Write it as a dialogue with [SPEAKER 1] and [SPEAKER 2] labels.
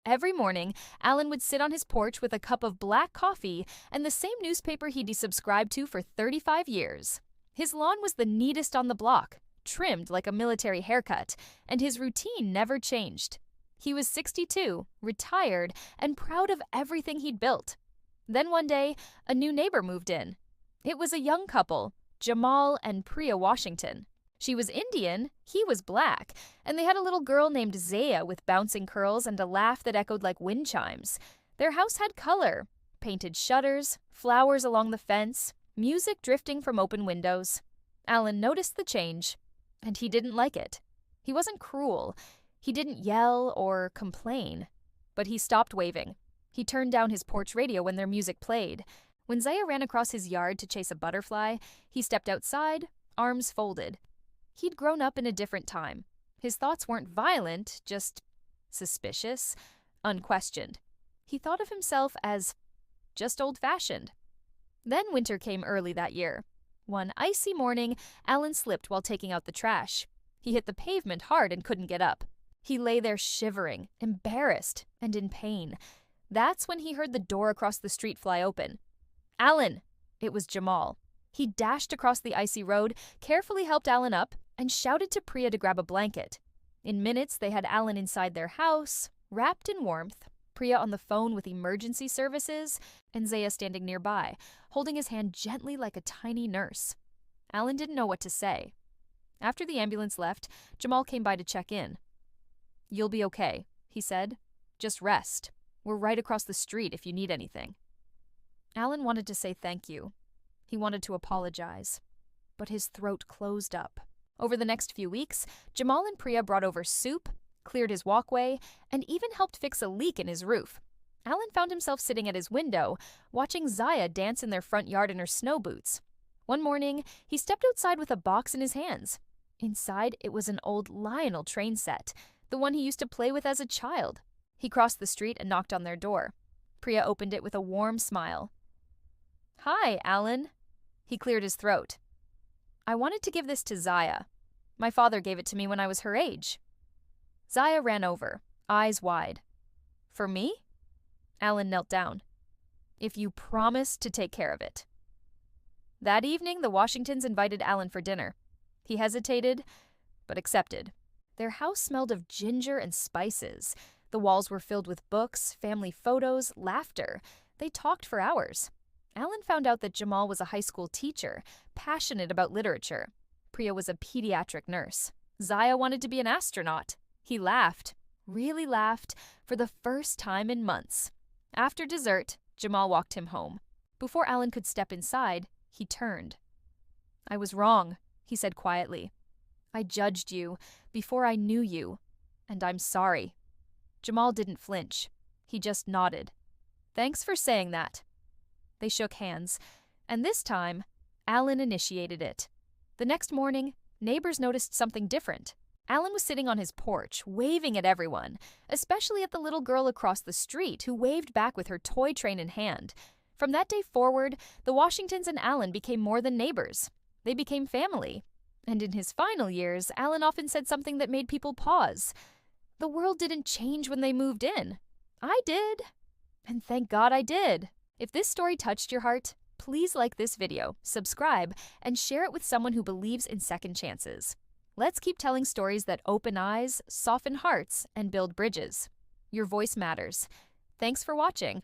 [SPEAKER 1] Every morning, Alan would sit on his porch with a cup of black coffee and the same newspaper he'd subscribed to for 35 years. His lawn was the neatest on the block, trimmed like a military haircut, and his routine never changed. He was 62, retired, and proud of everything he'd built. Then one day, a new neighbor moved in. It was a young couple, Jamal and Priya Washington. She was Indian, he was black, and they had a little girl named Zaya with bouncing curls and a laugh that echoed like wind chimes. Their house had color, painted shutters, flowers along the fence, music drifting from open windows. Alan noticed the change, and he didn't like it. He wasn't cruel. He didn't yell or complain. But he stopped waving. He turned down his porch radio when their music played. When Zaya ran across his yard to chase a butterfly, he stepped outside, arms folded. He'd grown up in a different time. His thoughts weren't violent, just suspicious, unquestioned. He thought of himself as just old-fashioned. Then winter came early that year. One icy morning, Alan slipped while taking out the trash. He hit the pavement hard and couldn't get up. He lay there shivering, embarrassed, and in pain. That's when he heard the door across the street fly open. "Alan!" It was Jamal. He dashed across the icy road, carefully helped Alan up, and shouted to Priya to grab a blanket. In minutes, they had Alan inside their house, wrapped in warmth, Priya on the phone with emergency services, and Zaya standing nearby, holding his hand gently like a tiny nurse. Alan didn't know what to say. After the ambulance left, Jamal came by to check in. "You'll be okay," he said. "Just rest. We're right across the street if you need anything." Alan wanted to say thank you. He wanted to apologize. But his throat closed up. Over the next few weeks, Jamal and Priya brought over soup, cleared his walkway, and even helped fix a leak in his roof. Alan found himself sitting at his window, watching Zaya dance in their front yard in her snow boots. One morning, he stepped outside with a box in his hands. Inside, it was an old Lionel train set, the one he used to play with as a child. He crossed the street and knocked on their door. Priya opened it with a warm smile. "Hi, Alan." He cleared his throat. "I wanted to give this to Zaya. My father gave it to me when I was her age." Zaya ran over, eyes wide. "For me?" Alan knelt down. "If you promise to take care of it." That evening, the Washingtons invited Alan for dinner. He hesitated, but accepted. Their house smelled of ginger and spices. The walls were filled with books, family photos, laughter. They talked for hours. Alan found out that Jamal was a high school teacher, passionate about literature. Priya was a pediatric nurse. Zaya wanted to be an astronaut. He laughed, really laughed, for the first time in months. After dessert, Jamal walked him home. Before Alan could step inside, he turned. "I was wrong," he said quietly. "I judged you before I knew you, and I'm sorry." Jamal didn't flinch. He just nodded. "Thanks for saying that." They shook hands, and this time, Alan initiated it. The next morning, neighbors noticed something different. Alan was sitting on his porch, waving at everyone, especially at the little girl across the street who waved back with her toy train in hand. From that day forward, the Washingtons and Alan became more than neighbors. They became family. And in his final years, Alan often said something that made people pause. "The world didn't change when they moved in. I did. And thank God I did." If this story touched your heart, please like this video, subscribe, and share it with someone who believes in second chances. Let's keep telling stories that open eyes, soften hearts, and build bridges. Your voice matters. Thanks for watching.